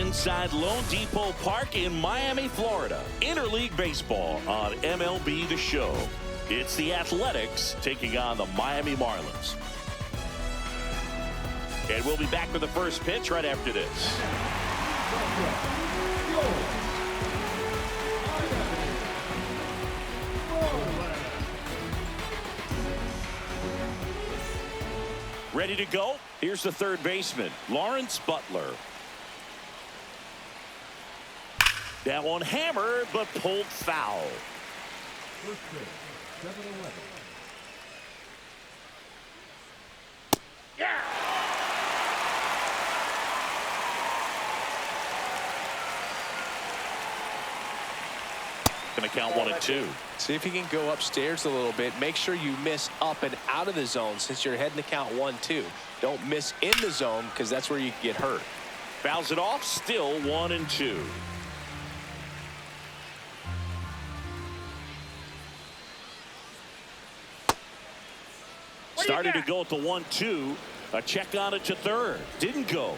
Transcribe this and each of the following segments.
inside Lone Depot Park in Miami, Florida. Interleague baseball on MLB The Show. It's the Athletics taking on the Miami Marlins. And we'll be back with the first pitch right after this. Ready to go? Here's the third baseman, Lawrence Butler. That one hammered, but pulled foul. First pitch, 7-11. Yeah! Gonna count 1-2. See if you can go upstairs a little bit. Make sure you miss up and out of the zone since you're heading to count 1-2. Don't miss in the zone because that's where you get hurt. Fouls it off, still 1-2. Started to go at the 1-2. A check on it to third. Didn't go.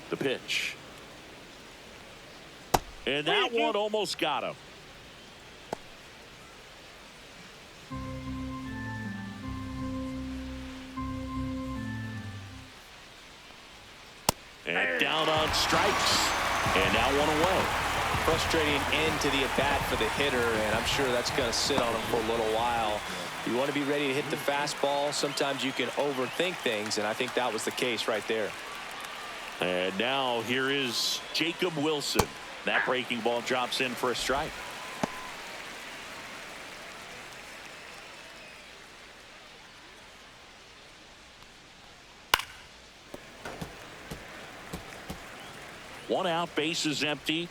The pitch. And that one almost got him. And down on strikes. And now one away. Frustrating end to the at-bat for the hitter, and I'm sure that's going to sit on him for a little while. You want to be ready to hit the fastball. Sometimes you can overthink things, and I think that was the case right there. And now here is Jacob Wilson. That breaking ball drops in for a strike. One out, base is empty.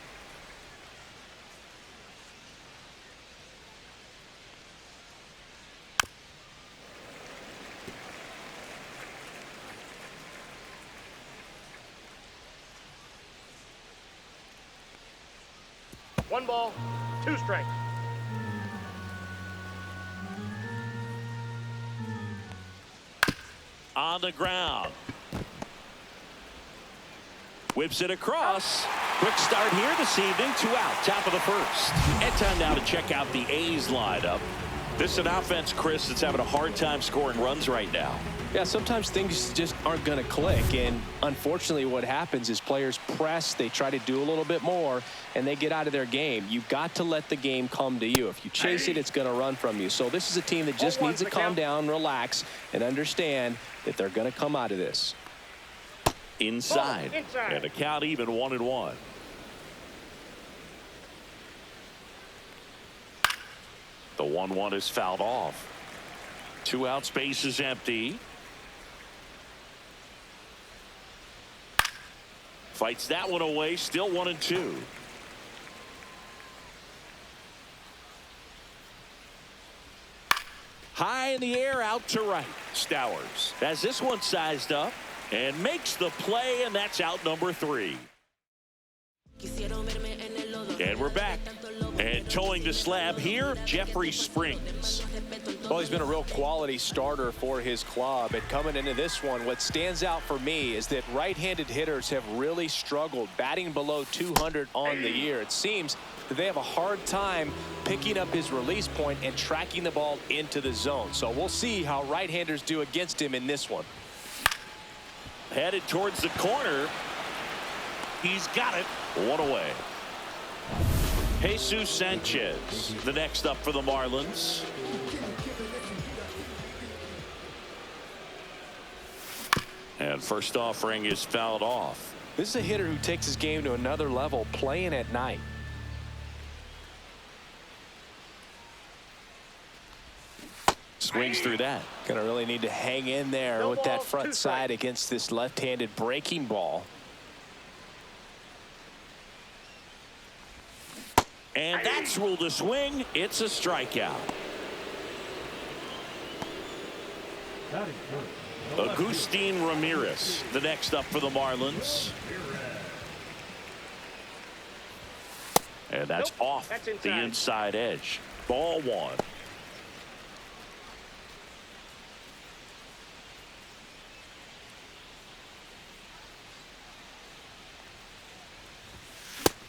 One ball, two strikes. On the ground. Whips it across. Quick start here this evening. 2 out, top of the first. And time now to check out the A's lineup. This is an offense, Chris, that's having a hard time scoring runs right now. Yeah, sometimes things just aren't going to click, and unfortunately what happens is players press, they try to do a little bit more, and they get out of their game. You've got to let the game come to you. If you chase it, it's going to run from you. So this is a team that just needs to calm down, relax, and understand that they're going to come out of this. Inside. And the count even 1-1. The 1-1 is fouled off. 2 out, space is empty. Fights that one away, still 1-2. High in the air, out to right. Stowers has this one sized up and makes the play, and that's out number 3. And we're back. And towing the slab here, Jeffrey Springs. Well, he's been a real quality starter for his club. And coming into this one, what stands out for me is that right-handed hitters have really struggled, batting below 200 on the year. It seems that they have a hard time picking up his release point and tracking the ball into the zone. So we'll see how right-handers do against him in this one. Headed towards the corner. He's got it. One away. Jesus Sanchez, the next up for the Marlins. And first offering is fouled off. This is a hitter who takes his game to another level, playing at night. Swings through that. Going to really need to hang in there with that front side against this left-handed breaking ball. And that's ruled a swing. It's a strikeout. Agustin Ramirez, the next up for the Marlins. And that's off the inside edge. Ball 1.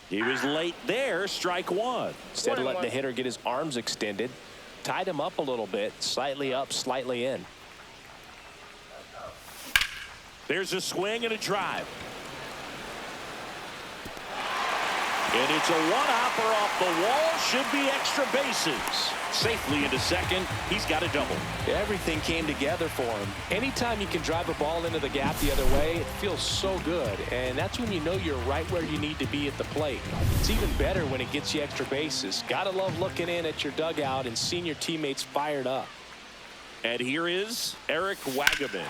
He was late there. Strike one. Instead of letting the hitter get his arms extended, tied him up a little bit, slightly up, slightly in. There's a swing and a drive. And it's a one-hopper off the wall. Should be extra bases. Safely into second. He's got a double. Everything came together for him. Anytime you can drive a ball into the gap the other way, it feels so good. And that's when you know you're right where you need to be at the plate. It's even better when it gets you extra bases. Gotta love looking in at your dugout and seeing your teammates fired up. And here is Eric Wagaman.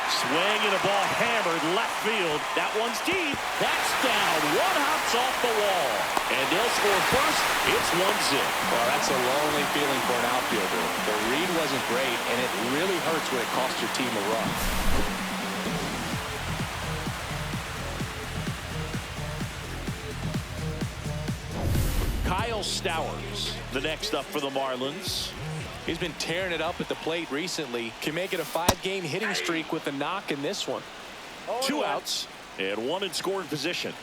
Swing and a ball hammered left field. That one's deep. That's down. One hops off the wall. And they'll score first. It's 1-0. Well, that's a lonely feeling for an outfielder. The read wasn't great, and it really hurts when it costs your team a run. Kyle Stowers, the next up for the Marlins. He's been tearing it up at the plate recently. Can make it a 5-game hitting streak with a knock in this one. 2 outs and 1 in scoring position.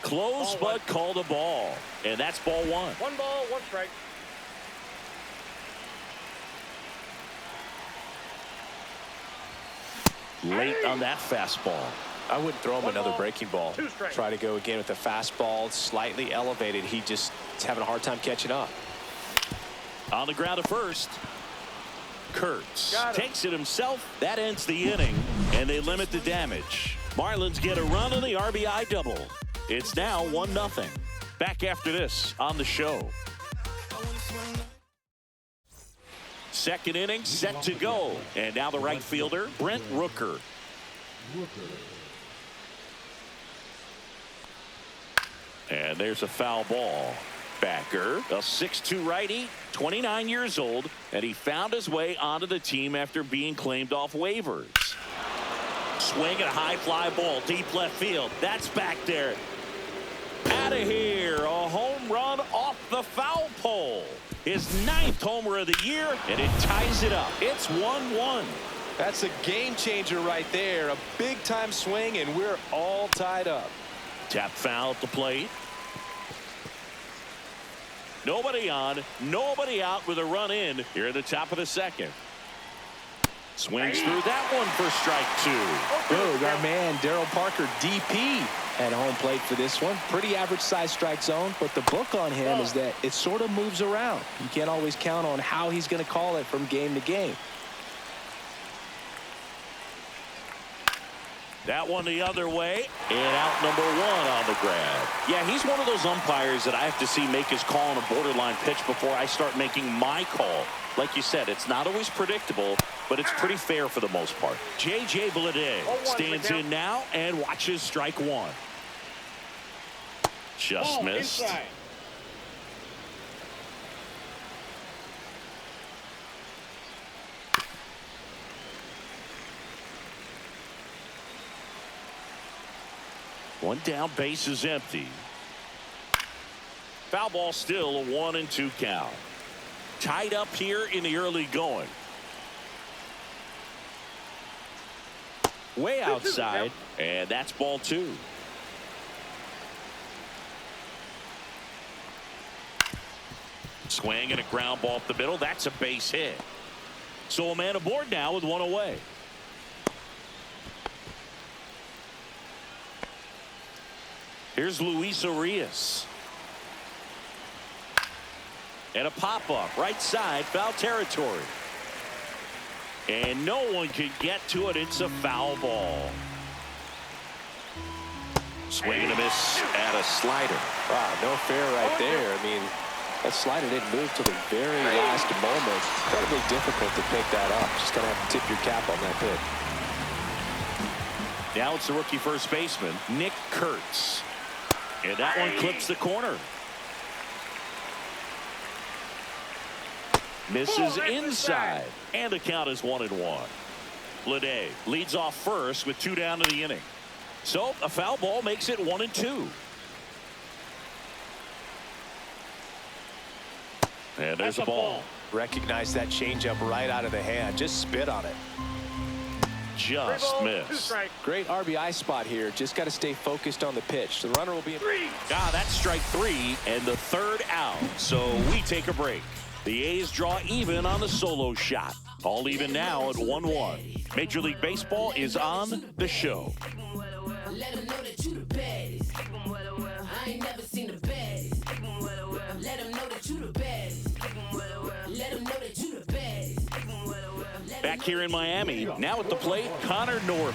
Close, but called a ball. And that's ball 1. 1 ball, 1 strike. Late on that fastball. I wouldn't throw him 1 another ball, breaking ball. 2 strikes. Try to go again with the fastball, slightly elevated. He just is having a hard time catching up. On the ground at first. Kurtz takes it himself. That ends the inning, and they limit the damage. Marlins get a run on the RBI double. It's now 1-0. Back after this on the show. Second inning set to go. And now the right fielder, Brent Rooker. And there's a foul ball. Backer, a 6'2" righty, 29 years old, and he found his way onto the team after being claimed off waivers. Swing and a high fly ball, deep left field. That's back there. Out of here, a home run off the foul pole. His 9th homer of the year, and it ties it up. It's 1-1. That's a game changer right there. A big time swing, and we're all tied up. Tap foul at the plate. Nobody on, nobody out with a run in here at the top of the second. Swings through that one for strike 2. Good, our man Daryl Parker, DP, at home plate for this one. Pretty average size strike zone, but the book on him is that it sort of moves around. You can't always count on how he's going to call it from game to game. That one the other way, and out number 1 on the grab. Yeah, he's one of those umpires that I have to see make his call on a borderline pitch before I start making my call. Like you said, it's not always predictable, but it's pretty fair for the most part. J.J. Bleday stands in now and watches strike 1. Just missed. Inside. One down, base is empty. Foul ball, still a 1-2 count. Tied up here in the early going. Way outside, and that's ball 2. Swing and a ground ball up the middle. That's a base hit. So a man aboard now with 1 away. Here's Luis Urias. And a pop-up right side, foul territory. And no one can get to it. It's a foul ball. Swing and a miss at a slider. Wow, no fair right there. I mean, that slider didn't move till the very last moment. Incredibly difficult to pick that up. Just gonna have to tip your cap on that hit. Now it's the rookie first baseman, Nick Kurtz. And that one clips the corner. Misses inside. And the count is 1-1. Bleday leads off first with 2 down in the inning. So a foul ball makes it 1-2. And there's a ball. Recognize that changeup right out of the hand. Just spit on it. just 2 missed. strikes. Great RBI spot here. Just got to stay focused on the pitch. The runner will be in. That's strike 3 and the third out. So we take a break. The A's draw even on the solo shot. All even now at 1-1. Major League Baseball is on the show. Let them know that you the baddest. I ain't never seen the baddest. Let them know that you the baddest. Let them know that you the baddest. Back here in Miami, now at the plate, Connor Norby.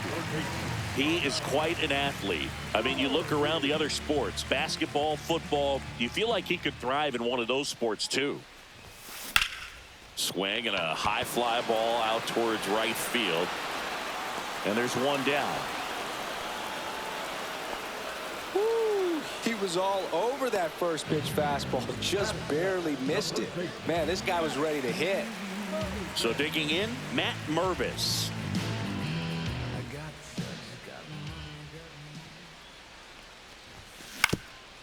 He is quite an athlete. I mean, you look around the other sports, basketball, football, you feel like he could thrive in one of those sports too. Swing and a high fly ball out towards right field. And there's one down. He was all over that first pitch fastball. Just barely missed it. Man, this guy was ready to hit. So digging in, Matt Mervis.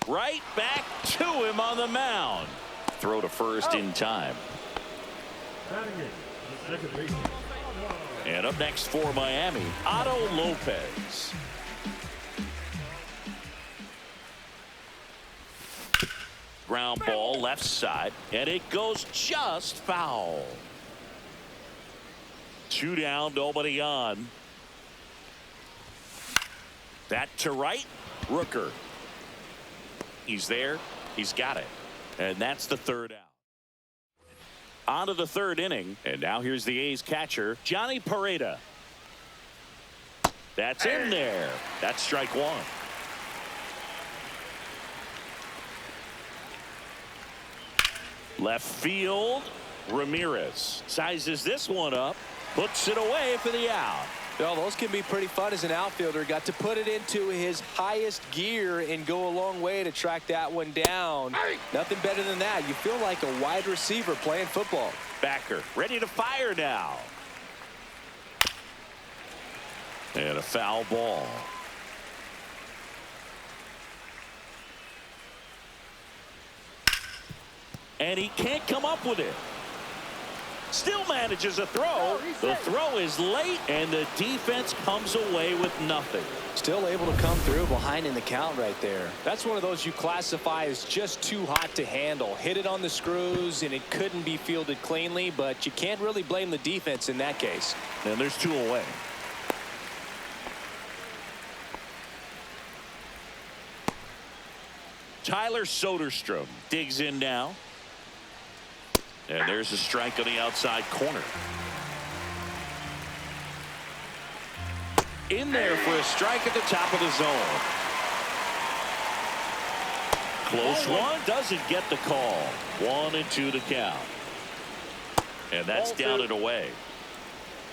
Right back to him on the mound. Throw to first in time. Batting in, the second baseman. And up next for Miami, Otto Lopez. Ground ball left side, and it goes just foul. 2 down, nobody on. That to right, Rooker. He's there, he's got it, and that's the third out. On to the third inning, and now here's the A's catcher, Johnny Pareda. That's in there. That's strike 1. Left field, Ramirez sizes this one up, puts it away for the out. Well, those can be pretty fun as an outfielder. Got to put it into his highest gear and go a long way to track that one down. Nothing better than that. You feel like a wide receiver playing football. Backer ready to fire now. And a foul ball. And he can't come up with it. Still manages a throw. The throw is late, and the defense comes away with nothing. Still able to come through behind in the count right there. That's one of those you classify as just too hot to handle. Hit it on the screws, and it couldn't be fielded cleanly, but you can't really blame the defense in that case. And there's 2 away. Tyler Soderstrom digs in now. And there's a strike on the outside corner. In there for a strike at the top of the zone. Close one, doesn't get the call. 1-2 to count. And that's down and away.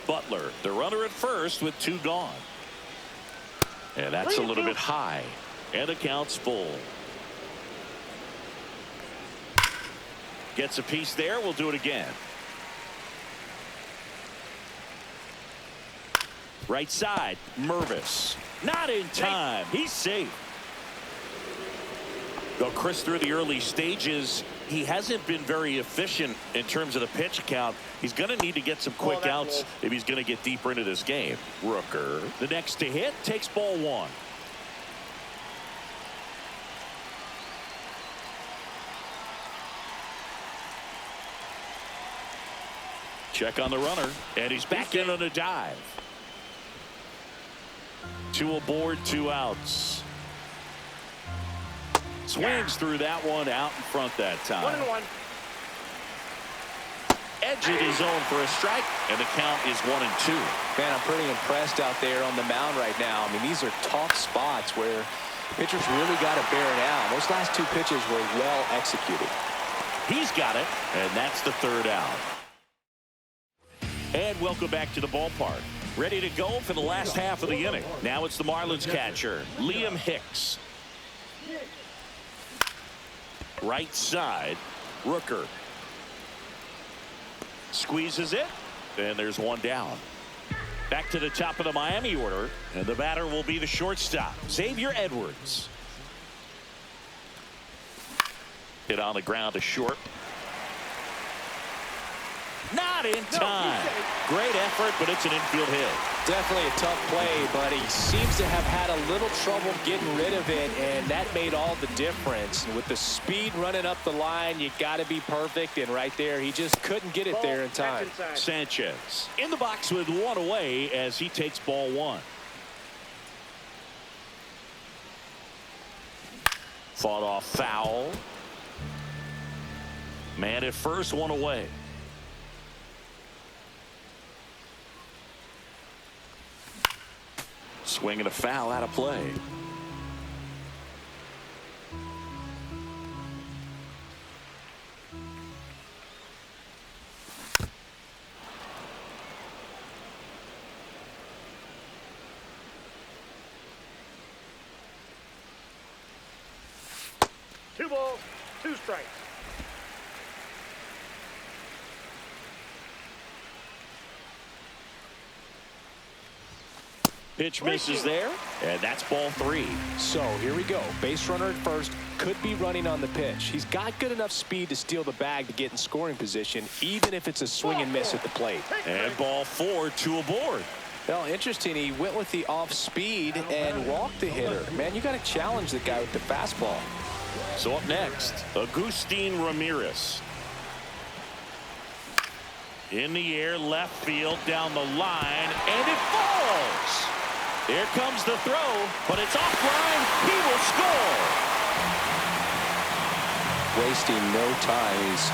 Butler, the runner at first with 2 gone. And that's a little bit high. And the count's full. Gets a piece there. We'll do it again. Right side, Mervis. Not in time. He's safe. Though Chris, through the early stages, he hasn't been very efficient in terms of the pitch count. He's going to need to get some quick outs if he's going to get deeper into this game. Rooker, the next to hit, takes ball 1. Check on the runner, and he's back in on a dive. 2 aboard, 2 outs. Swings through that one out in front that time. 1-1. Edged his own for a strike, and the count is 1-2. Man, I'm pretty impressed out there on the mound right now. I mean, these are tough spots where pitchers really got to bear it down. Those last 2 pitches were well executed. He's got it, and that's the third out. And welcome back to the ballpark. Ready to go for the last half of the inning. Now it's the Marlins catcher, Liam Hicks. Right side, Rooker. Squeezes it, and there's 1 down. Back to the top of the Miami order, and the batter will be the shortstop, Xavier Edwards. Hit on the ground to short. Not in time. Great effort, but it's an infield hit. Definitely a tough play, but he seems to have had a little trouble getting rid of it, and that made all the difference. With the speed running up the line, you got to be perfect, and right there, he just couldn't get it there in time. Sanchez in the box with one away as he takes ball one. Fought off foul. Man at first, one away. Swinging a foul out of play. Two balls, two strikes. Pitch misses there, and that's ball three. So here we go. Base runner at first, could be running on the pitch. He's got good enough speed to steal the bag to get in scoring position, even if it's a swing and miss at the plate. And ball four, two aboard. Well, interesting. He went with the off speed and walked the hitter. Man, you got to challenge the guy with the fastball. So up next, Agustin Ramirez. In the air, left field, down the line, and it falls. Here comes the throw, but it's offline. He will score. Wasting no time. He's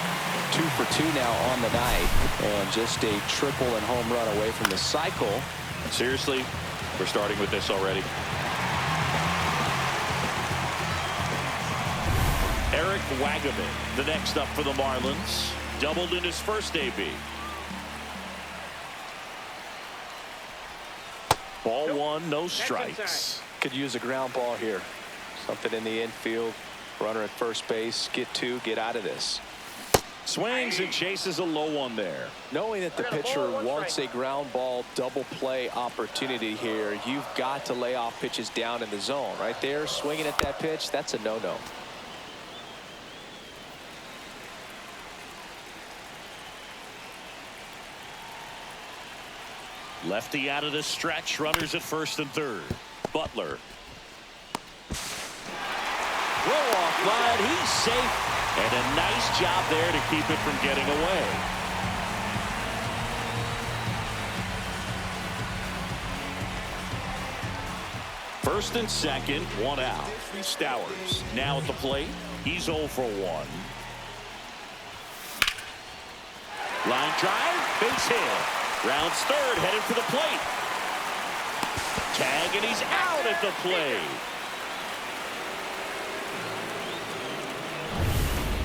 2 for 2 now on the night, and just a triple and home run away from the cycle. Seriously, we're starting with this already. Eric Wagaman, the next up for the Marlins. Doubled in his first AB. Ball one, no strikes. Could use a ground ball here. Something in the infield. Runner at first base. Get two. Get out of this. Swings and chases a low one there. Knowing that the pitcher wants a ground ball double play opportunity here, you've got to lay off pitches down in the zone. Right there, swinging at that pitch, that's a no-no. Lefty out of the stretch. Runners at first and third. Butler. Roll off line. He's safe. And a nice job there to keep it from getting away. First and second, one out. Stowers now at the plate. He's 0 for 1. Line drive. Base hit. Rounds third, headed for the plate. Tag, and he's out at the plate.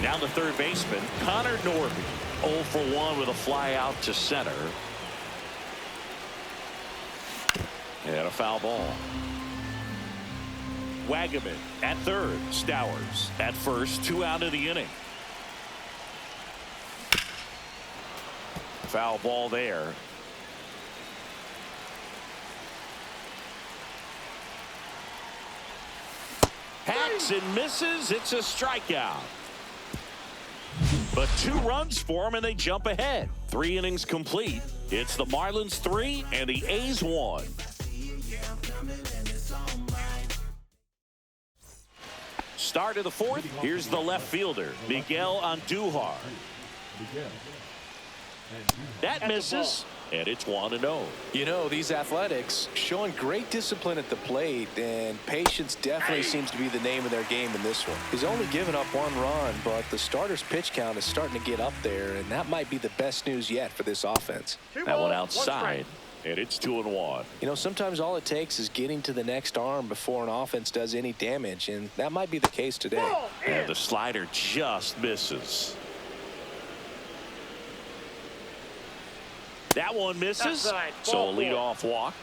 Now the third baseman, Connor Norby. 0 for 1 with a fly out to center. And a foul ball. Wagaman at third. Stowers at first. 2 out of the inning. Foul ball there. Hacks and misses. It's a strikeout. But 2 runs for him, and they jump ahead. 3 innings complete. It's the Marlins 3 and the A's 1. Start of the 4th. Here's the left fielder, Miguel Andujar. That misses, and it's 1-0. You know, these Athletics showing great discipline at the plate, and patience definitely seems to be the name of their game in this one. He's only given up 1 run, but the starter's pitch count is starting to get up there, and that might be the best news yet for this offense. That one outside, and it's 2-1. You know, sometimes all it takes is getting to the next arm before an offense does any damage, and that might be the case today. And the slider just misses. That one misses, so a leadoff walk.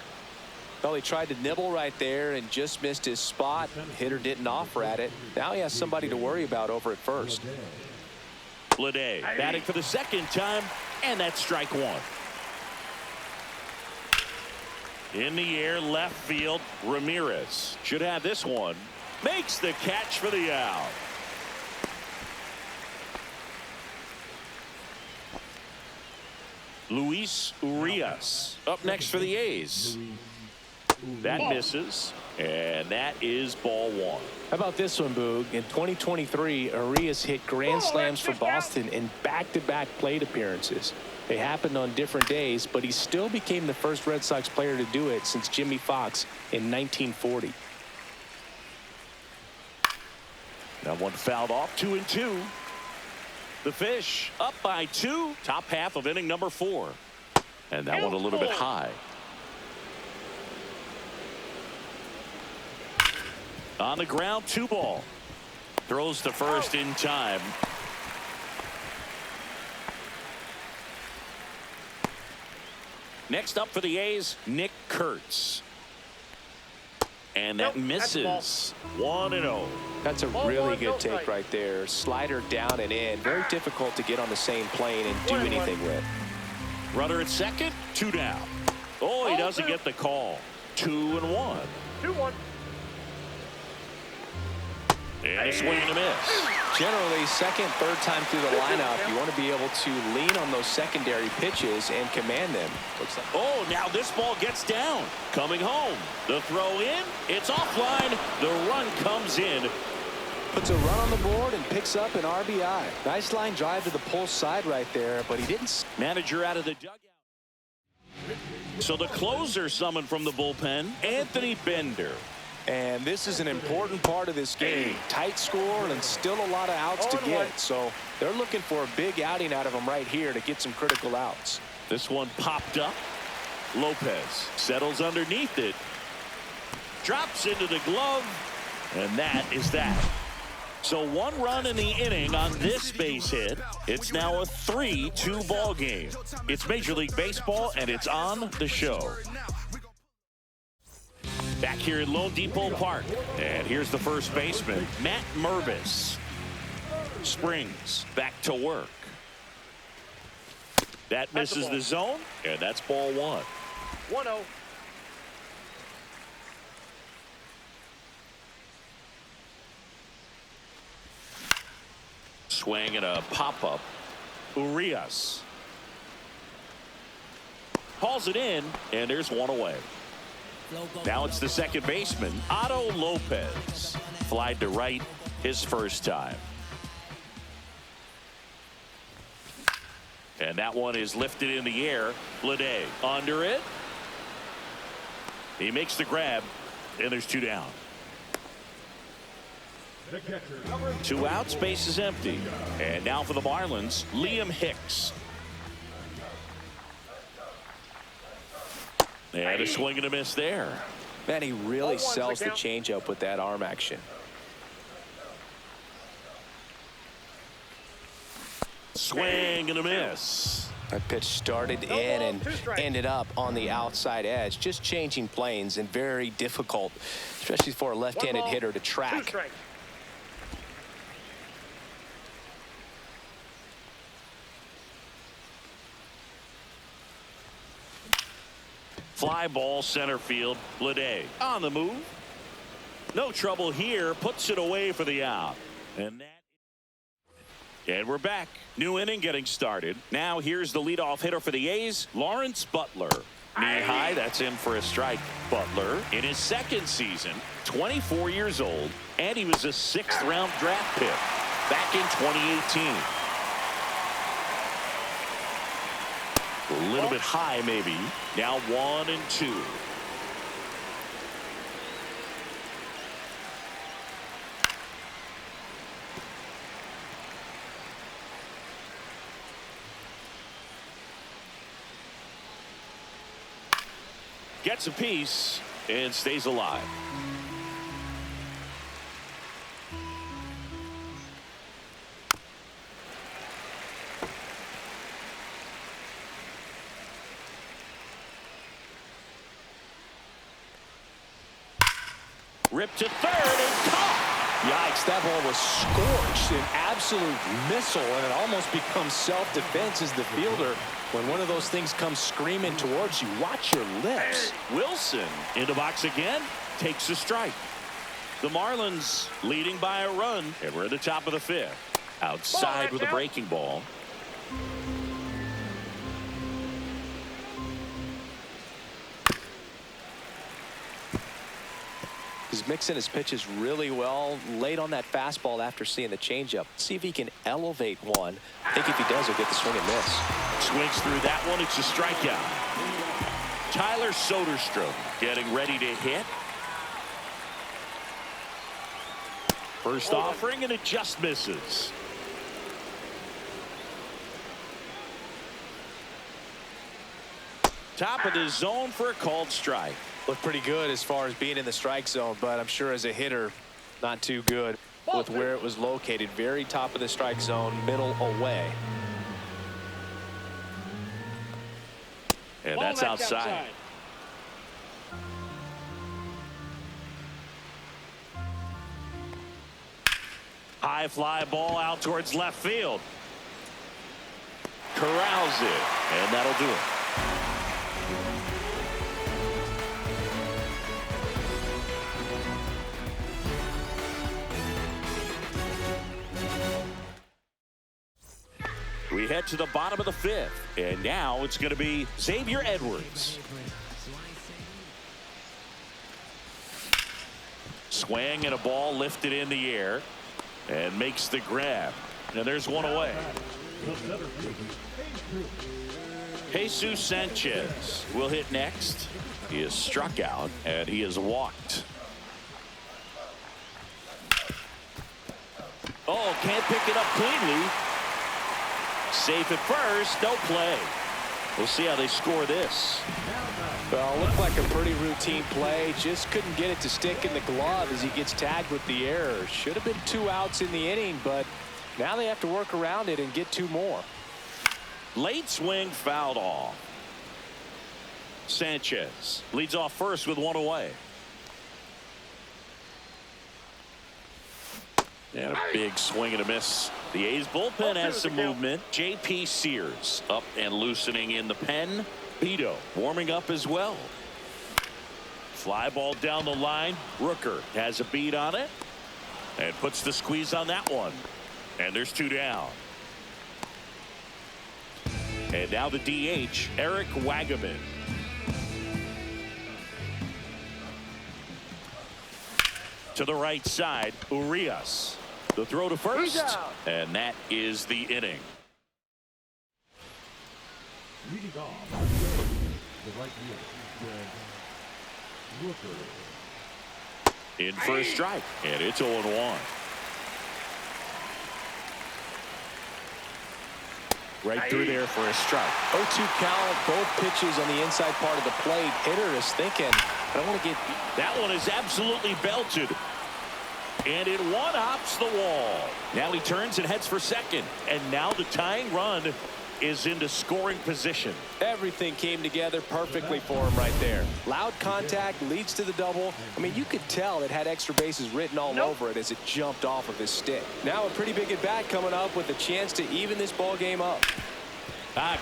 Well, he tried to nibble right there and just missed his spot. Hitter didn't offer at it. Now he has somebody to worry about over at first. Bleday batting for the second time, and that's strike 1. In the air, left field, Ramirez should have this one. Makes the catch for the out. Luis Urias up next for the A's. That misses, and that is ball one. How about this one, Boog? In 2023, Urias hit grand slams for Boston in back-to-back plate appearances. They happened on different days, but he still became the first Red Sox player to do it since Jimmy Fox in 1940. That one fouled off, 2-2. The Fish up by 2, top half of inning number 4. And that one a little bit high. On the ground, 2 ball. Throws to first in time. Next up for the A's, Nick Kurtz. And that misses. 1-0. That's a really good take right there. Slider down and in. Very difficult to get on the same plane and do anything with. Runner at second, 2 down. Oh, he doesn't get the call. 2-1. 2-1. And a swing and a miss. Generally, second, third time through the lineup, you want to be able to lean on those secondary pitches and command them. Looks like. Oh, now this ball gets down. Coming home. The throw in. It's offline. The run comes in. Puts a run on the board and picks up an RBI. Nice line drive to the pull side right there, but he didn't. Manager out of the dugout. So the closer summoned from the bullpen, Anthony Bender. And this is an important part of this game. Tight score and still a lot of outs to get. So they're looking for a big outing out of him right here to get some critical outs. This one popped up. Lopez settles underneath it. Drops into the glove. And that is that. So 1 run in the inning on this base hit. It's now a 3-2 ball game. It's Major League Baseball, and it's on the show. Back here at Lone Depot Park. And here's the first baseman, Matt Mervis. Springs back to work. That misses the zone, and that's ball 1. 1-0. Swing and a pop-up. Urias. Hauls it in, and there's 1 away. Now it's the second baseman, Otto Lopez. Flied to right his first time. And that one is lifted in the air. Bleday under it. He makes the grab, and there's 2 down. 2 outs, base is empty. And now for the Marlins, Liam Hicks. And a swing and a miss there. Man, he really sells the changeup with that arm action. Swing and a miss. That pitch started in and ended up on the outside edge. Just changing planes and very difficult, especially for a left-handed hitter to track. Fly ball center field. Bleday on the move. No trouble here. Puts it away for the out. And we're back. New inning getting started. Now here's the leadoff hitter for the A's, Lawrence Butler. Knee high, that's in for a strike. Butler in his second season, 24 years old, and he was a 6th-round draft pick back in 2018. A little bit high, maybe. Now 1-2. Gets a piece and stays alive. Ripped to third and caught. Yikes, that ball was scorched, an absolute missile, and it almost becomes self-defense as the fielder. When one of those things comes screaming towards you, watch your lips. Wilson in the box again, takes a strike. The Marlins leading by a run, and we're at the top of the 5th. Outside with a breaking ball. He's mixing his pitches really well, late on that fastball after seeing the changeup. See if he can elevate one. I think if he does, he'll get the swing and miss. Swings through that one. It's a strikeout. Tyler Soderstrom getting ready to hit. First offering, and it just misses. Top of the zone for a called strike. Looked pretty good as far as being in the strike zone, but I'm sure as a hitter, not too good with where it was located. Very top of the strike zone, middle away. And that's outside. High fly ball out towards left field. Corrals it, and that'll do it. We head to the bottom of the fifth, and now it's going to be Xavier Edwards. Swing and a ball lifted in the air and makes the grab. And there's one away. Jesus Sanchez will hit next. He is struck out and he is walked. Oh, can't pick it up cleanly. Safe at first, no play. We'll see how they score this. Well, looked like a pretty routine play. Just couldn't get it to stick in the glove as he gets tagged with the error. Should have been 2 outs in the inning, but now they have to work around it and get 2 more. Late swing fouled off. Sanchez leads off first with 1 away. And a big swing and a miss. The A's bullpen has some movement. J.P. Sears up and loosening in the pen. Beto warming up as well. Fly ball down the line. Rooker has a beat on it and puts the squeeze on that one. And there's 2 down. And now the DH, Eric Wagaman. To the right side, Urias. The throw to first, and that is the inning. Leading off, the right fielder, Rooker. In for a strike, and it's 0-1. Right through there for a strike. 0-2 count, both pitches on the inside part of the plate. Hitter is thinking, I don't want to get beat. That one is absolutely belted. And it one-hops the wall. Now he turns and heads for second. And now the tying run is into scoring position. Everything came together perfectly for him right there. Loud contact leads to the double. I mean, you could tell it had extra bases written all over it as it jumped off of his stick. Now a pretty big at-bat coming up with a chance to even this ball game up.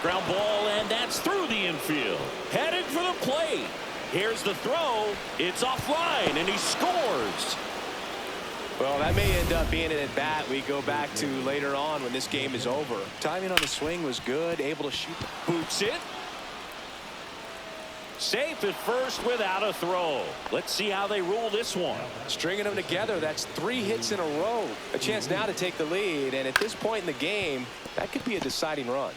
Ground ball, and that's through the infield. Headed for the plate. Here's the throw. It's offline, and he scores. Well, that may end up being an at-bat we go back to later on when this game is over. Timing on the swing was good, able to shoot. Boots it. Safe at first without a throw. Let's see how they rule this one. Stringing them together, that's 3 hits in a row. A chance now to take the lead, and at this point in the game, that could be a deciding run.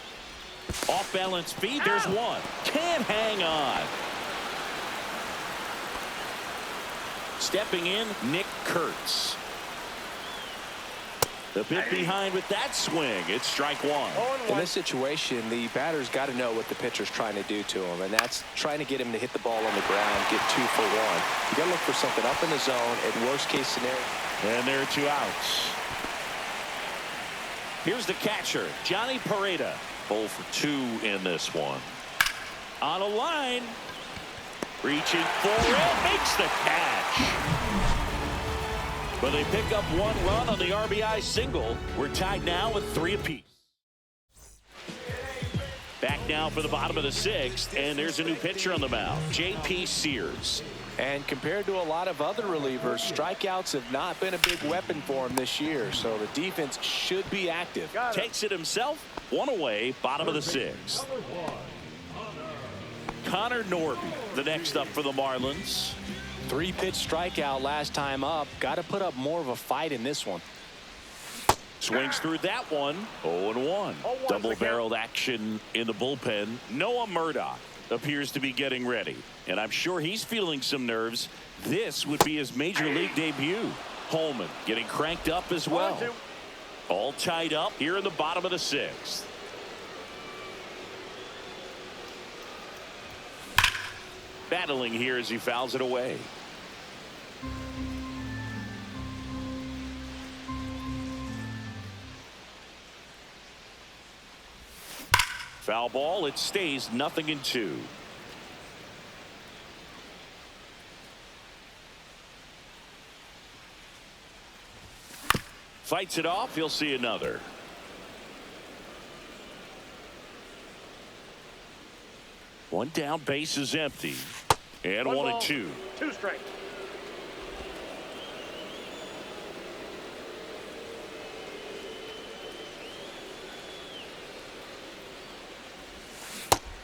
Off-balance speed, there's one. Can't hang on. Stepping in, Nick Kurtz. The bit behind with that swing. It's strike 1. In this situation, the batter's got to know what the pitcher's trying to do to him, and that's trying to get him to hit the ball on the ground, get 2 for 1. You got to look for something up in the zone at worst-case scenario. And there are 2 outs. Here's the catcher, Johnny Pareda. 0 for 2 in this one. On a line. Reaching for it. Makes the catch. But they pick up 1 run on the RBI single. We're tied now with 3 apiece. Back now for the bottom of the 6th, and there's a new pitcher on the mound, J.P. Sears. And compared to a lot of other relievers, strikeouts have not been a big weapon for him this year, so the defense should be active. Takes it himself, 1 away, bottom of the 6th. Connor Norby, the next up for the Marlins. 3-pitch strikeout last time up. Got to put up more of a fight in this one. Swings through that one. 0-1. Double-barreled action in the bullpen. Noah Murdoch appears to be getting ready, and I'm sure he's feeling some nerves. This would be his major league debut. Holman getting cranked up as well. All tied up here in the bottom of the 6th. Battling here as he fouls it away. Foul ball. It stays 0-2. Fights it off. He'll see another. One down, base is empty. And 1-2. 2 strikes.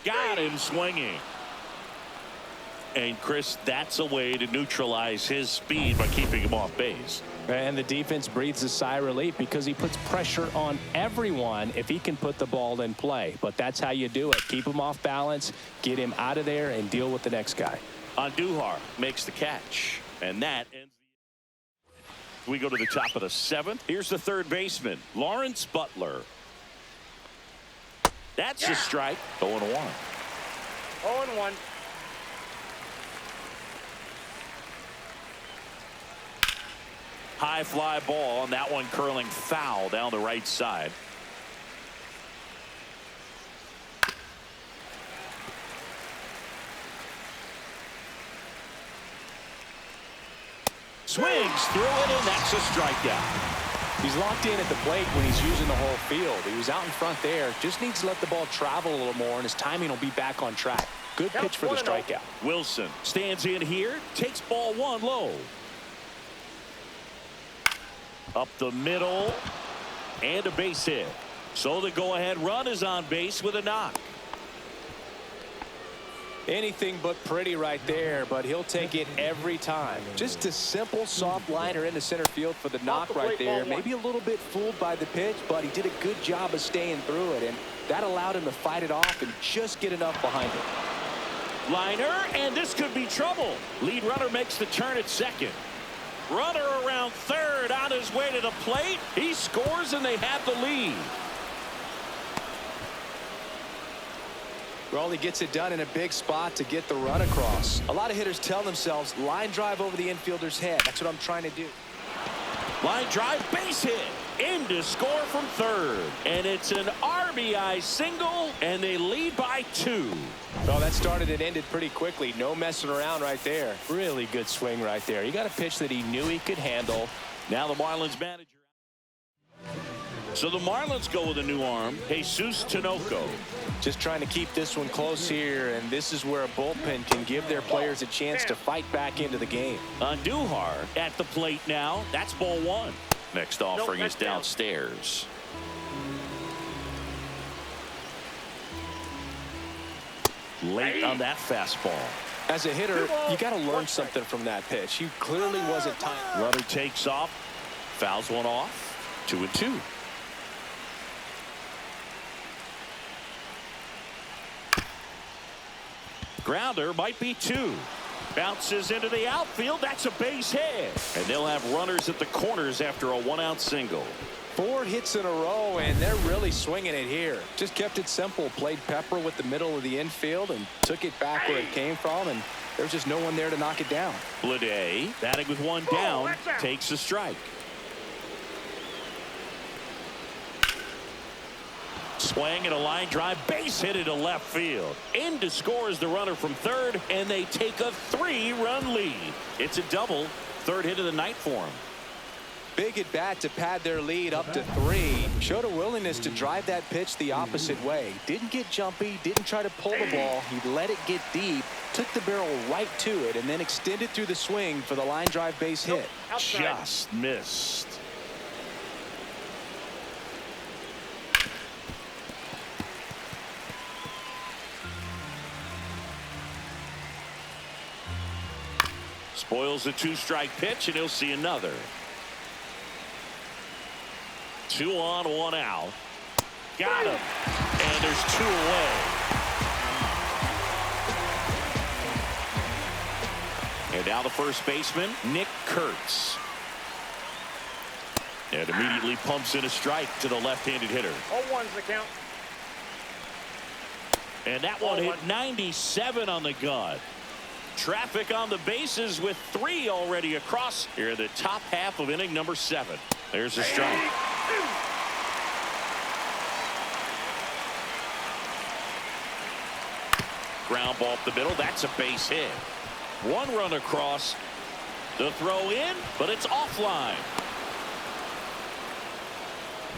Got him swinging. And Chris, that's a way to neutralize his speed by keeping him off base. And the defense breathes a sigh of relief because he puts pressure on everyone if he can put the ball in play. But that's how you do it. Keep him off balance, get him out of there, and deal with the next guy. Andujar makes the catch. And that ends. We go to the top of the 7th. Here's the third baseman, Lawrence Butler. That's a strike. 0-1. 0-1. High fly ball, and that one curling foul down the right side. Swings through it, and that's a strikeout. He's locked in at the plate when he's using the whole field. He was out in front there. Just needs to let the ball travel a little more, and his timing will be back on track. Good pitch for the strikeout. Wilson stands in here, takes ball 1 low. Up the middle, and a base hit. So the go-ahead run is on base with a knock. Anything but pretty right there, but he'll take it every time. Just a simple soft liner into center field for the knock right there. Maybe a little bit fooled by the pitch, but he did a good job of staying through it, and that allowed him to fight it off and just get enough behind it. Liner, and this could be trouble. Lead runner makes the turn at second. Runner around third on his way to the plate. He scores, and they have the lead. Well, he gets it done in a big spot to get the run across. A lot of hitters tell themselves, line drive over the infielder's head. That's what I'm trying to do. Line drive, base hit. In to score from third. And it's an RBI single, and they lead by 2. Well, that started and ended pretty quickly. No messing around right there. Really good swing right there. He got a pitch that he knew he could handle. Now the Marlins manager. So the Marlins go with a new arm, Jesus Tinoco. Just trying to keep this one close here, and this is where a bullpen can give their players a chance to fight back into the game. Andujar at the plate now. That's ball 1. Next offering is downstairs. Late on that fastball. As a hitter, you got to learn something from that pitch. He clearly wasn't timed. Runner takes off, fouls one off. 2-2. Grounder might be 2. Bounces into the outfield. That's a base hit. And they'll have runners at the corners after a 1-out single. 4 hits in a row, and they're really swinging it here. Just kept it simple. Played pepper with the middle of the infield and took it back where it came from, and there's just no one there to knock it down. Bleday, batting with 1 down, takes a strike. Swing and a line drive, base hit into left field. In to score is the runner from third, and they take a 3-run lead. It's a double, third hit of the night for him. Big at bat to pad their lead up to 3. Showed a willingness to drive that pitch the opposite way. Didn't get jumpy, didn't try to pull the ball. He let it get deep, took the barrel right to it, and then extended through the swing for the line drive base hit. Just missed. Spoils the 2-strike pitch, and he'll see another. 2 on, 1 out. Got him. And there's 2 away. And now the first baseman, Nick Kurtz. And immediately pumps in a strike to the left-handed hitter. 0-1's the count. And that one hit 97 on the gun. Traffic on the bases with 3 already across here in the top half of inning number 7. There's a strike. Ground ball up the middle. That's a base hit. 1 run across. The throw in, but it's offline.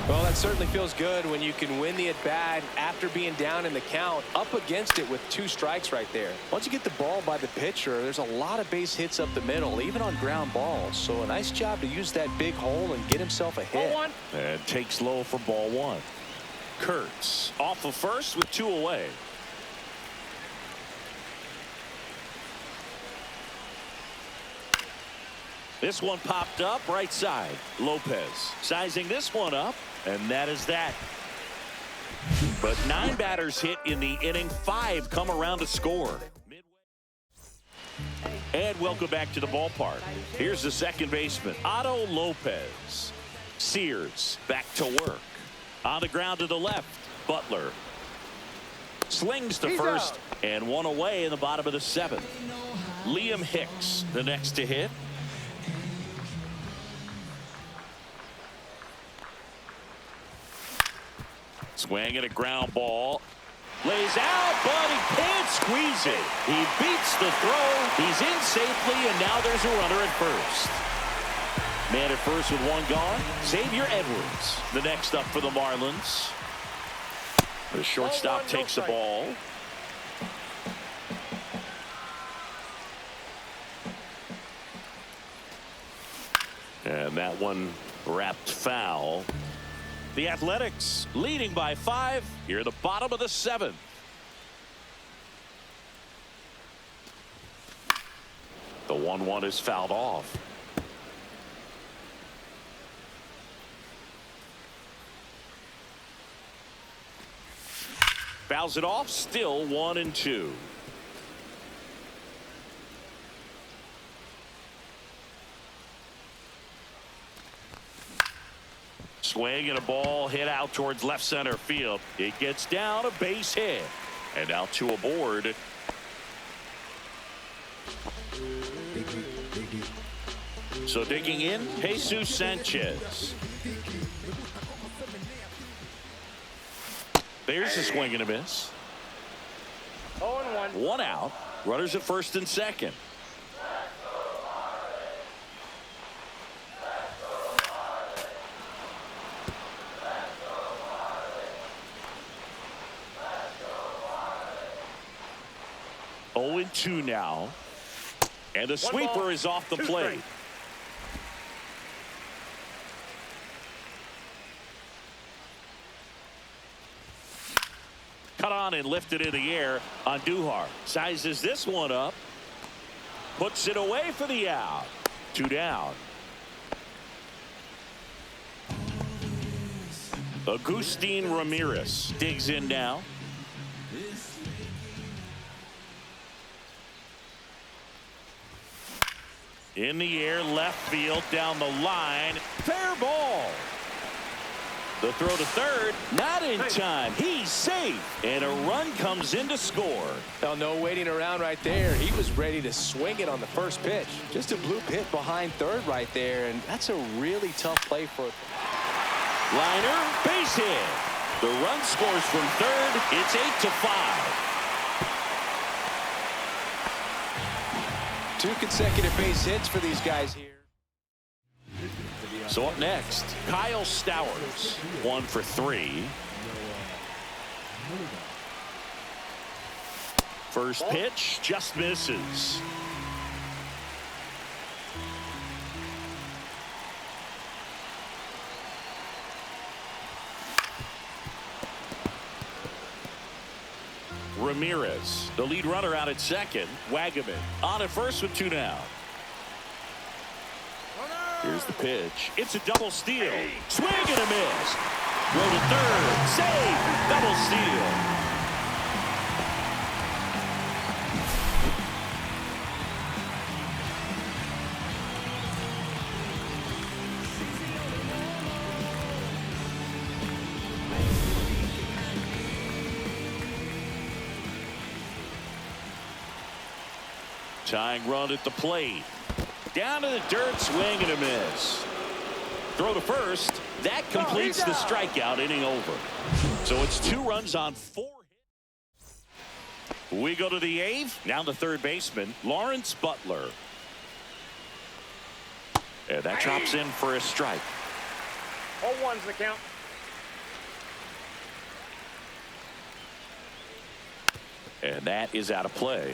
Well, that certainly feels good when you can win the at-bat after being down in the count, up against it with 2 strikes right there. Once you get the ball by the pitcher, there's a lot of base hits up the middle, even on ground balls. So a nice job to use that big hole and get himself a hit. 0-1. And takes low for ball 1. Kurtz off of first with 2 away. This one popped up right side. Lopez sizing this one up, and that is that. But 9 batters hit in the inning. 5 come around to score. And welcome back to the ballpark. Here's the second baseman, Otto Lopez. Sears back to work. On the ground to the left, Butler. Slings to first, and 1 away in the bottom of the 7th. Liam Hicks, the next to hit. Swing and a ground ball. Lays out, but he can't squeeze it. He beats the throw. He's in safely, and now there's a runner at first. Man at first with 1 gone. Xavier Edwards, the next up for the Marlins. The shortstop takes the ball. And that one wrapped foul. The Athletics leading by 5 here at the bottom of the 7th. The 1-1 is fouled off. Fouls it off, still 1-2. Swing and a ball hit out towards left center field. It gets down, a base hit. And now 2 aboard. So digging in, Jesus Sanchez. There's a swing and a miss. 0-1. 1 out. Runners at first and second. Oh, 2 now. And the sweeper is off the plate. Cut on and lifted in the air on Duhar. Sizes this one up. Puts it away for the out. 2 down. Agustin Ramirez digs in now. In the air, left field, down the line. Fair ball. The throw to third, not in time. He's safe. And a run comes in to score. Well, no waiting around right there. He was ready to swing it on the first pitch. Just a bloop hit behind third right there. And that's a really tough play for. Liner, base hit. The run scores from third. It's 8-5. 2 consecutive base hits for these guys here. So up next, Kyle Stowers, 1 for 3. First pitch just misses. Ramirez, the lead runner out at second. Wagaman on at first with 2 down. Here's the pitch. It's a double steal. Swing and a miss. Throw to third. Save. Double steal. Tying run at the plate. Down to the dirt, swing and a miss. Throw to first. That completes the strikeout, inning over. So it's 2 runs on 4 hits. We go to the 8th. Now the third baseman, Lawrence Butler. And that drops in for a strike. 0-1's the count. And that is out of play.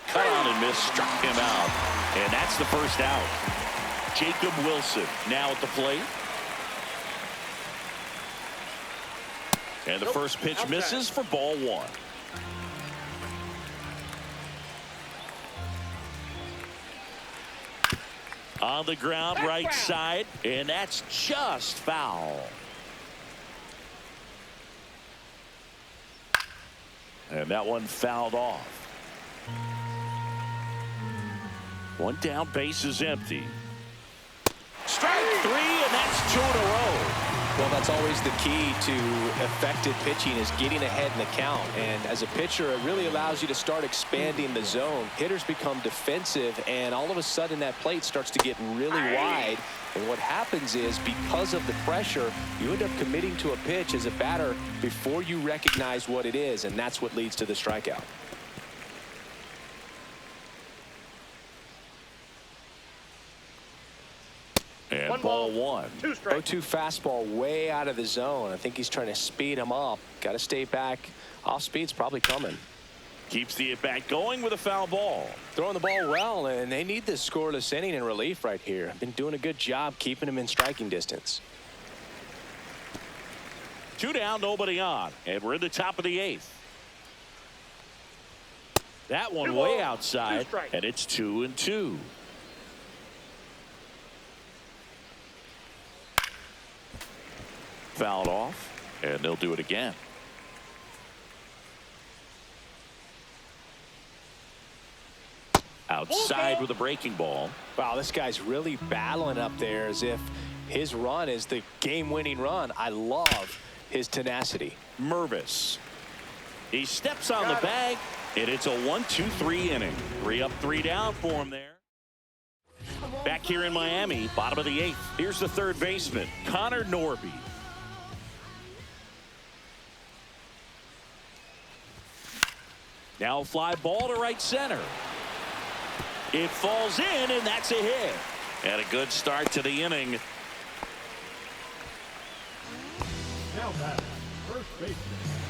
Cut on and miss, struck him out. And that's the first out. Jacob Wilson now at the plate. And the first pitch misses for ball 1. On the ground, right side, and that's just foul. And that one fouled off. 1 down, base is empty. Strike 3, and that's 2 in a row. Well, that's always the key to effective pitching, is getting ahead in the count. And as a pitcher, it really allows you to start expanding the zone. Hitters become defensive, and all of a sudden that plate starts to get really wide. And what happens is, because of the pressure, you end up committing to a pitch as a batter before you recognize what it is, and that's what leads to the strikeout. And ball 1. 2 strikes. 0-2 fastball way out of the zone. I think he's trying to speed him up. Got to stay back. Off speed's probably coming. Keeps the at-bat going with a foul ball. Throwing the ball well, and they need this scoreless inning in relief right here. Been doing a good job keeping him in striking distance. 2 down, nobody on, and we're in the top of the 8th. That one way outside, and it's 2-2. Fouled off, and they'll do it again. Outside with a breaking ball. Wow, this guy's really battling up there as if his run is the game-winning run. I love his tenacity. Mervis. He steps on the bag, and it's a 1-2-3 inning. 3 up, 3 down for him there. Back here in Miami, bottom of the 8th. Here's the third baseman, Connor Norby. Now a fly ball to right center. It falls in, and that's a hit. And a good start to the inning. Now batting, first baseman.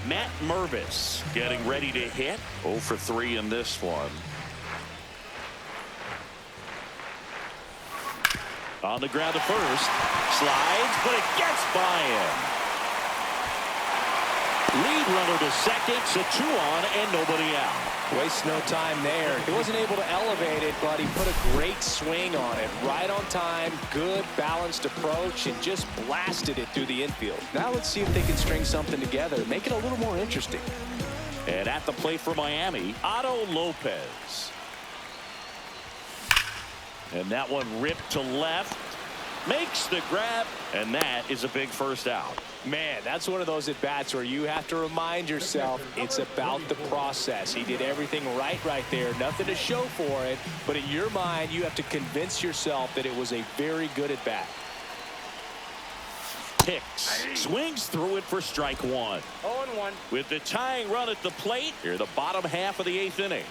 Matt Mervis getting ready to hit. 0 for 3 in this one. On the ground to first. Slides, but it gets by him. Lead runner to second, so 2 on and nobody out. Wastes no time there. He wasn't able to elevate it, but he put a great swing on it. Right on time, good balanced approach, and just blasted it through the infield. Now let's see if they can string something together, make it a little more interesting. And at the plate for Miami, Otto Lopez. And that one ripped to left. Makes the grab, and that is a big first out. Man, that's one of those at-bats where you have to remind yourself it's about the process. He did everything right there. Nothing to show for it, but in your mind, you have to convince yourself that it was a very good at-bat. Hicks swings through it for strike 1. 0-1. With the tying run at the plate, here the bottom half of the 8th inning.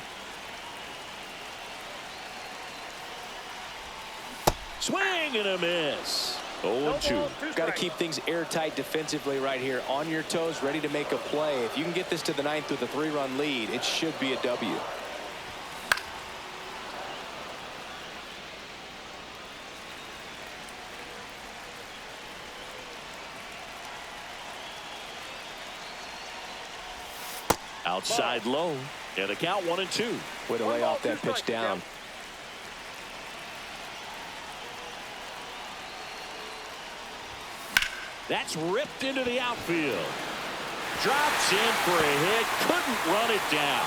Swing and a miss. 0-2. Got to keep things airtight defensively right here. On your toes, ready to make a play. If you can get this to the 9th with a 3-run lead, it should be a W. Outside low. And the count 1-2. Way to lay off that pitch down. That's ripped into the outfield. Drops in for a hit. Couldn't run it down.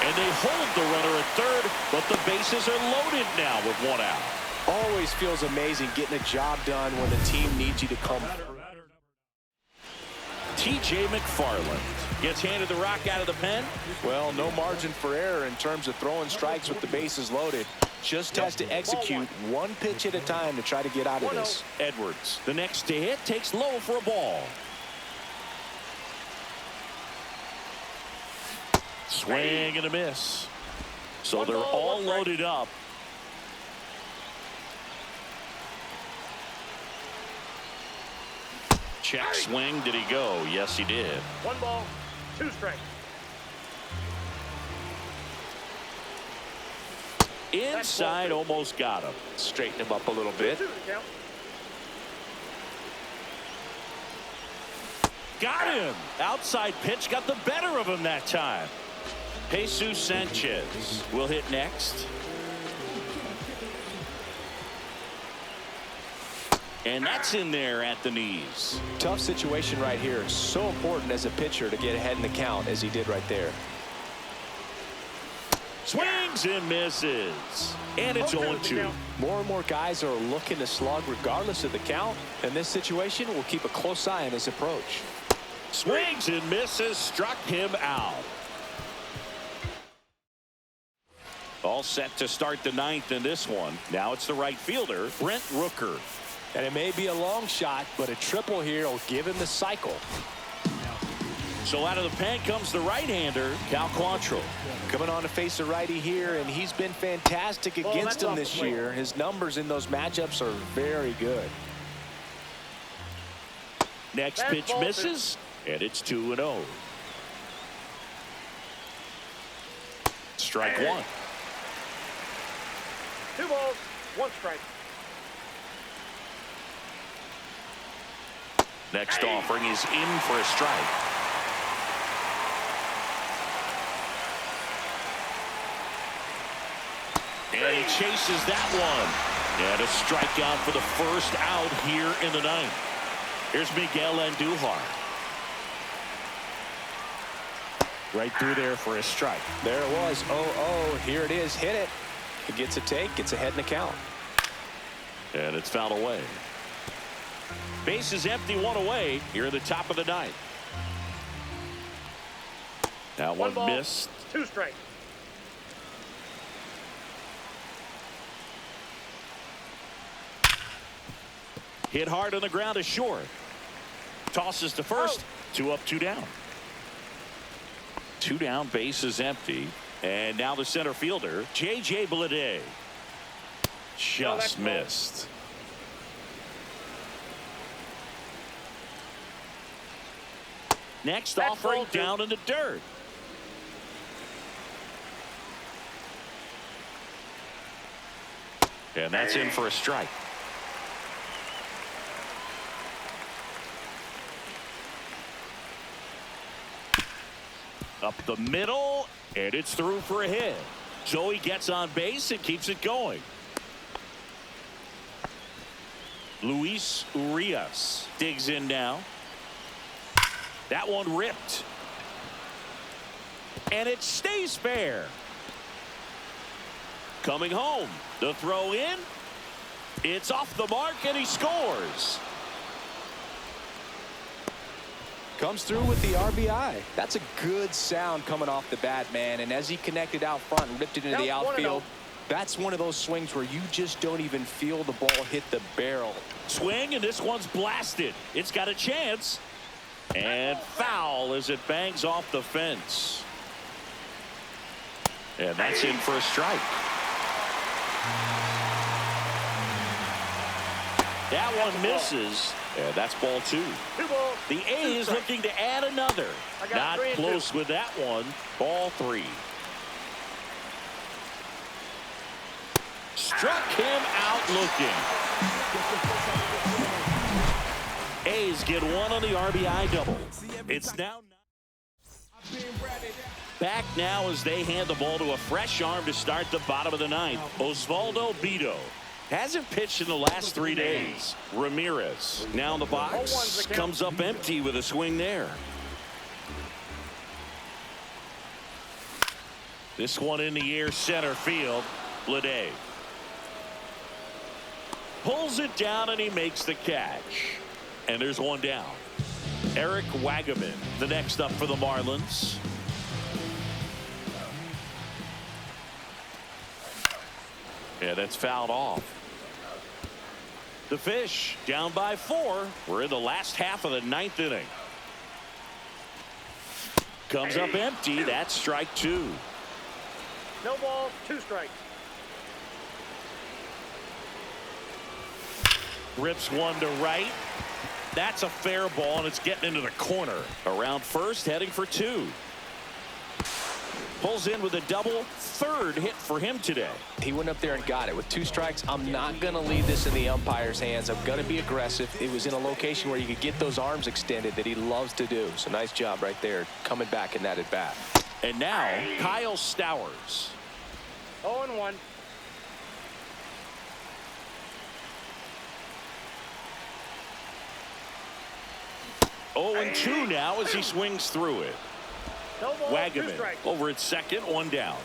And they hold the runner at third, but the bases are loaded now with one out. Always feels amazing getting a job done when the team needs you to come through. T.J. McFarland gets handed the rock out of the pen. Well, no margin for error in terms of throwing strikes with the bases loaded. Just has to execute one pitch at a time to try to get out of this. Edwards, the next to hit, takes low for a ball. Swing and a miss. So they're all loaded up. Check swing. Did he go? Yes, he did. 1 ball, 2 strikes. Inside, almost got him. Straighten him up a little bit. 2 to count. Got him. Outside pitch got the better of him that time. Jesus Sanchez will hit next. And that's in there at the knees. Tough situation right here. So important as a pitcher to get ahead in the count as he did right there. Swings and misses. And it's 0-2. More and more guys are looking to slug regardless of the count. In this situation, we'll keep a close eye on his approach. Swings and misses. Struck him out. All set to start the 9th in this one. Now it's the right fielder, Brent Rooker. And it may be a long shot, but a triple here will give him the cycle. So out of the pen comes the right-hander, Cal Quantrill. Coming on to face a righty here, and he's been fantastic against him this year. His numbers in those matchups are very good. Next pitch misses, and it's 2-0. Strike one. 2 balls, 1 strike. Next offering is in for a strike. And he chases that one. And a strikeout for the first out here in the 9th. Here's Miguel Andujar. Right through there for a strike. There it was. 0-0. Here it is. Hit it. He gets a take. Gets ahead in the count. And it's fouled away. Base is empty, 1 away here in the top of the 9th. Now 1 ball, missed. 2 strikes. Hit hard on the ground is short. Tosses to first. 2 up, 2 down. 2 down, base is empty. And now the center fielder, J.J. Bleday. Just missed. Next offering down in the dirt. And that's in for a strike. Up the middle, and it's through for a hit. So he gets on base and keeps it going. Luis Urias digs in now. That one ripped. And it stays fair. Coming home. The throw in. It's off the mark, and he scores. Comes through with the RBI. That's a good sound coming off the bat, man. And as he connected out front and ripped it into the outfield, that's one of those swings where you just don't even feel the ball hit the barrel. Swing, and this one's blasted. It's got a chance. And foul as it bangs off the fence. And that's in for a strike. That one misses. And that's ball 2. 2 balls. The A's looking to add another. Not close with that one. Ball 3. Struck him out looking. A's get 1 on the RBI double. It's now Back now as they hand the ball to a fresh arm to start the bottom of the ninth. Osvaldo Bido hasn't pitched in the last 3 days. Ramirez now in the box. Comes up empty with a swing there. This one in the air, center field. Bleday pulls it down and he makes the catch. And there's one down. Eric Wagaman, the next up for the Marlins. Yeah, that's fouled off. The Fish down by 4. We're in the last half of the 9th inning. Comes up empty. That's strike 2. No ball, 2 strikes. Rips one to right. That's a fair ball, and it's getting into the corner. Around first, heading for 2. Pulls in with a double. 3rd hit for him today. He went up there and got it. With 2 strikes, I'm not going to leave this in the umpire's hands. I'm going to be aggressive. It was in a location where you could get those arms extended that he loves to do. So nice job right there, coming back in that at bat. And now, Kyle Stowers. 0-1. Oh, and 2 now as he swings through it. No ball, 2 Wagaman strikes. over at second, 1 down.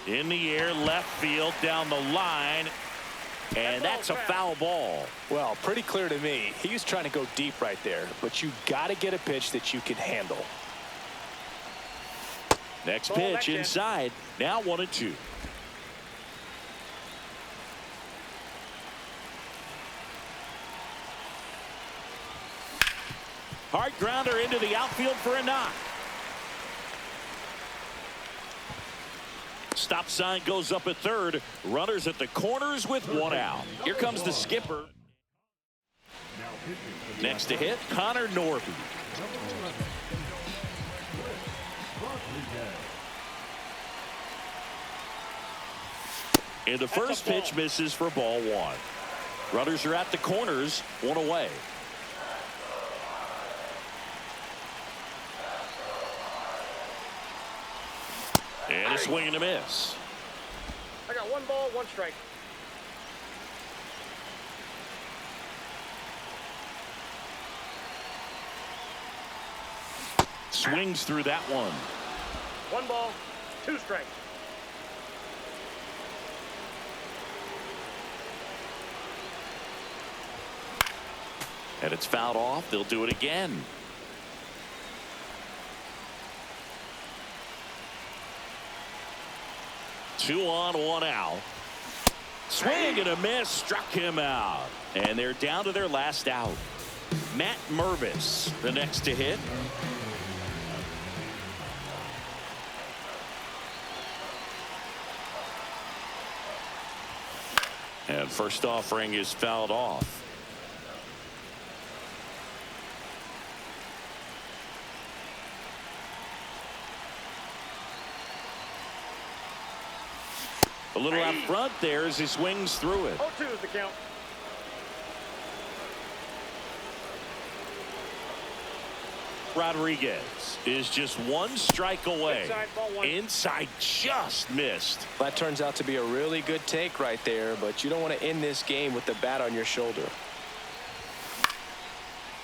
In the air, left field, down the line. And that's a foul ball. Well, pretty clear to me. He was trying to go deep right there, but you got to get a pitch that you can handle. Next Ball pitch back in. inside. Now 1-2. Hard grounder into the outfield for a knock. Stop sign goes up at 3rd. Runners at the corners with 1 out. Here comes the skipper. Next to hit, Connor Norby. And the first pitch misses for ball 1. Runners are at the corners, 1 away. And a swing and a miss. I got 1 ball, 1 strike. Swings through that one. 1 ball, 2 strikes. And it's fouled off. They'll do it again. Two on, 1 out. Swing and a miss. Struck him out. And they're down to their last out. Matt Mervis, the next to hit. And first offering is fouled off. A little out front there as he swings through it. 0-2 is the count. Rodriguez is just 1 strike away. Inside, ball 1. Inside, just missed. That turns out to be a really good take right there, but you don't want to end this game with the bat on your shoulder.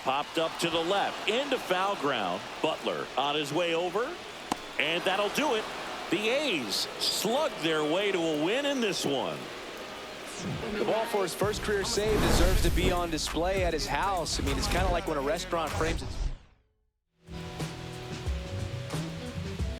Popped up to the left into foul ground. Butler on his way over, and that'll do it. The A's slugged their way to a win in this one. The ball for his first career save deserves to be on display at his house. I mean, it's kind of like when a restaurant frames its